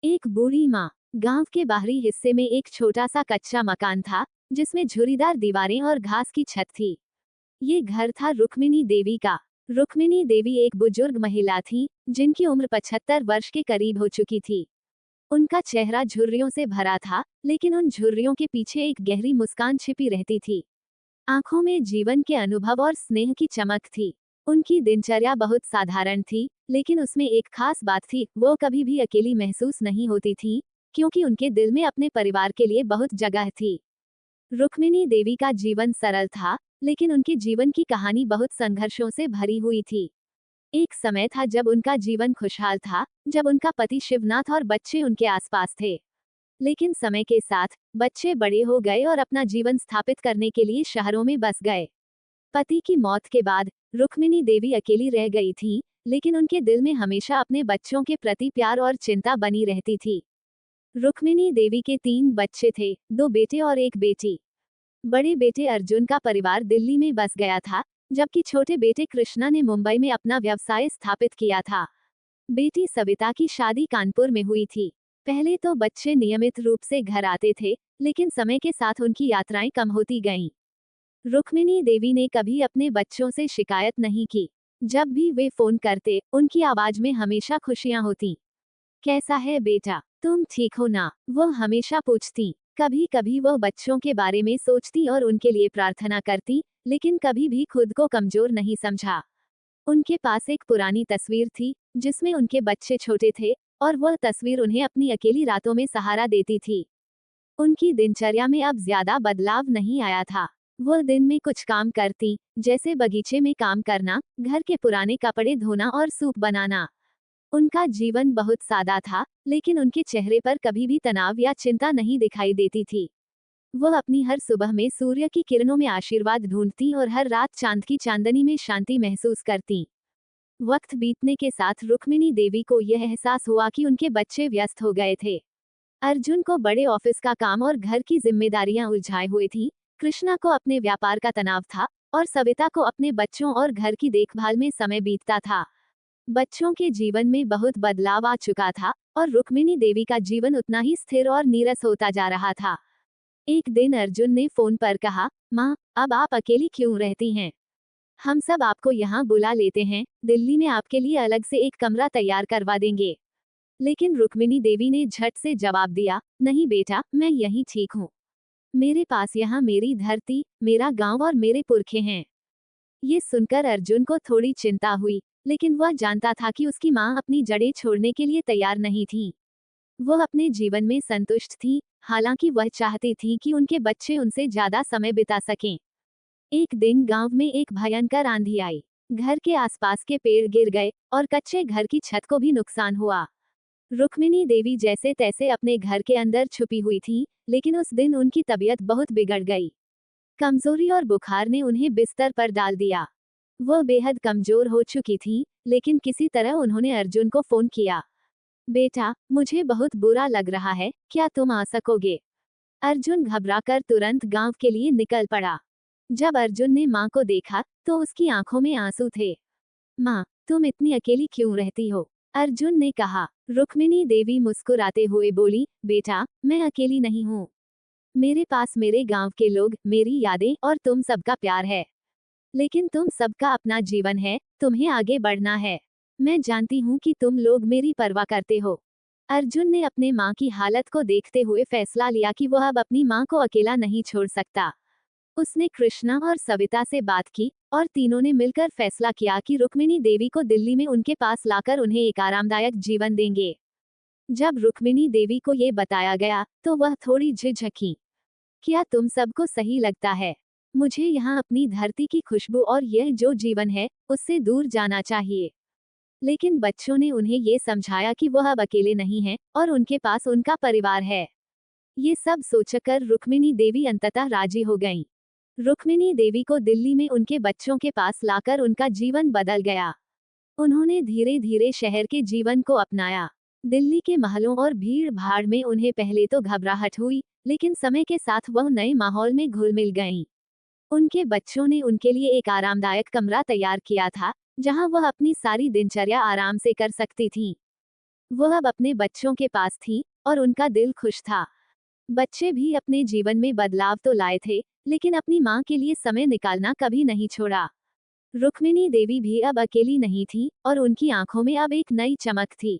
एक बूढ़ी माँ। गांव के बाहरी हिस्से में एक छोटा सा कच्चा मकान था, जिसमें झुर्रीदार दीवारें और घास की छत थी। ये घर था रुक्मिणी देवी का। रुक्मिणी देवी एक बुजुर्ग महिला थी, जिनकी उम्र 75 वर्ष के करीब हो चुकी थी। उनका चेहरा झुर्रियों से भरा था, लेकिन उन झुर्रियों के पीछे एक गहरी मुस्कान छिपी रहती थी। आंखों में जीवन के अनुभव और स्नेह की चमक थी। उनकी दिनचर्या बहुत साधारण थी, लेकिन उसमें एक खास बात थी, वो कभी भी अकेली महसूस नहीं होती थी, क्योंकि उनके दिल में अपने परिवार के लिए बहुत जगह थी। रुक्मिणी देवी का जीवन सरल था, लेकिन उनके जीवन की कहानी बहुत संघर्षों से भरी हुई थी। एक समय था जब उनका जीवन खुशहाल था, जब उनका पति शिवनाथ और बच्चे उनके आसपास थे। लेकिन समय के साथ बच्चे बड़े हो गए और अपना जीवन स्थापित करने के लिए शहरों में बस गए। पति की मौत के बाद रुक्मिणी देवी अकेली रह गई थी, लेकिन उनके दिल में हमेशा अपने बच्चों के प्रति प्यार और चिंता बनी रहती थी। रुक्मिणी देवी के 3 बच्चे थे, 2 बेटे और एक बेटी। बड़े बेटे अर्जुन का परिवार दिल्ली में बस गया था, जबकि छोटे बेटे कृष्णा ने मुंबई में अपना व्यवसाय स्थापित किया था। बेटी सविता की शादी कानपुर में हुई थी। पहले तो बच्चे नियमित रूप से घर आते थे, लेकिन समय के साथ उनकी यात्राएं कम होती गईं। रुक्मिणी देवी ने कभी अपने बच्चों से शिकायत नहीं की। जब भी वे फोन करते, उनकी आवाज में हमेशा खुशियां होती। कैसा है बेटा, तुम ठीक हो ना, वो हमेशा पूछती। कभी कभी वो बच्चों के बारे में सोचती और उनके लिए प्रार्थना करती, लेकिन कभी भी खुद को कमजोर नहीं समझा। उनके पास एक पुरानी तस्वीर थी, जिसमें उनके बच्चे छोटे थे, और वह तस्वीर उन्हें अपनी अकेली रातों में सहारा देती थी। उनकी दिनचर्या में अब ज्यादा बदलाव नहीं आया था। वह दिन में कुछ काम करती, जैसे बगीचे में काम करना, घर के पुराने कपड़े धोना और सूप बनाना। उनका जीवन बहुत सादा था, लेकिन उनके चेहरे पर कभी भी तनाव या चिंता नहीं दिखाई देती थी। वह अपनी हर सुबह में सूर्य की किरणों में आशीर्वाद ढूंढती और हर रात चांद की चांदनी में शांति महसूस करती। वक्त बीतने के साथ रुक्मिणी देवी को यह एहसास हुआ कि उनके बच्चे व्यस्त हो गए थे। अर्जुन को बड़े ऑफिस का काम और घर की जिम्मेदारियां उलझाए हुए थी। कृष्णा को अपने व्यापार का तनाव था, और सविता को अपने बच्चों और घर की देखभाल में समय बीतता था। बच्चों के जीवन में बहुत बदलाव आ चुका था, और रुक्मिणी देवी का जीवन उतना ही स्थिर और नीरस होता जा रहा था। एक दिन अर्जुन ने फोन पर कहा, माँ, अब आप अकेली क्यों रहती हैं? हम सब आपको यहाँ बुला लेते हैं, दिल्ली में आपके लिए अलग से एक कमरा तैयार करवा देंगे। लेकिन रुक्मिणी देवी ने झट से जवाब दिया, नहीं बेटा, मैं यहीं ठीक हूँ। मेरे पास यहाँ मेरी धरती, मेरा गांव और मेरे पुरखे हैं। ये सुनकर अर्जुन को थोड़ी चिंता हुई, लेकिन वह जानता था कि उसकी माँ अपनी जड़ें छोड़ने के लिए तैयार नहीं थी। वह अपने जीवन में संतुष्ट थी, हालांकि वह चाहती थी कि उनके बच्चे उनसे ज्यादा समय बिता सकें। एक दिन गांव में एक भयंकर आंधी आई। घर के आसपास के पेड़ गिर गए, और कच्चे घर की छत को भी नुकसान हुआ। रुक्मिणी देवी जैसे तैसे अपने घर के अंदर छुपी हुई थी, लेकिन उस दिन उनकी तबीयत बहुत बिगड़ गई। कमजोरी और बुखार ने उन्हें बिस्तर पर डाल दिया। वह बेहद कमजोर हो चुकी थी, लेकिन किसी तरह उन्होंने अर्जुन को फोन किया। बेटा, मुझे बहुत बुरा लग रहा है, क्या तुम आ सकोगे? अर्जुन घबराकर तुरंत गांव के लिए निकल पड़ा। जब अर्जुन ने माँ को देखा, तो उसकी आंखों में आंसू थे। माँ, तुम इतनी अकेली क्यों रहती हो? अर्जुन ने कहा। रुक्मिणी देवी मुस्कुराते हुए बोली, बेटा, मैं अकेली नहीं हूँ। मेरे पास मेरे गांव के लोग, मेरी यादें और तुम सबका प्यार है। लेकिन तुम सबका अपना जीवन है, तुम्हें आगे बढ़ना है। मैं जानती हूँ कि तुम लोग मेरी परवाह करते हो। अर्जुन ने अपने माँ की हालत को देखते हुए फैसला लिया कि वह अब अपनी माँ को अकेला नहीं छोड़ सकता। उसने कृष्णा और सविता से बात की, और तीनों ने मिलकर फैसला किया कि रुक्मिणी देवी को दिल्ली में उनके पास लाकर उन्हें एक आरामदायक जीवन देंगे। जब रुक्मिणी देवी को ये बताया गया, तो वह थोड़ी झिझकी। क्या तुम सबको सही लगता है? मुझे यहाँ अपनी धरती की खुशबू और यह जो जीवन है, उससे दूर जाना चाहिए। लेकिन बच्चों ने उन्हें ये समझाया कि वह अब अकेले नहीं हैं, और उनके पास उनका परिवार है। ये सब सोचकर रुक्मिणी देवी अंततः राजी हो गईं। रुक्मिणी देवी को दिल्ली में उनके बच्चों के पास लाकर उनका जीवन बदल गया। उन्होंने धीरे धीरे शहर के जीवन को अपनाया। दिल्ली के महलों और भीड़ भाड़ में उन्हें पहले तो घबराहट हुई, लेकिन समय के साथ वह नए माहौल में घुल मिल गईं। उनके बच्चों ने उनके लिए एक आरामदायक कमरा तैयार किया था, जहां वह अपनी सारी दिनचर्या आराम से कर सकती थीं। वह अब अपने बच्चों के पास थी और उनका दिल खुश था। बच्चे भी अपने जीवन में बदलाव तो लाए थे, लेकिन अपनी माँ के लिए समय निकालना कभी नहीं छोड़ा। रुक्मिणी देवी भी अब अकेली नहीं थी और उनकी आंखों में अब एक नई चमक थी।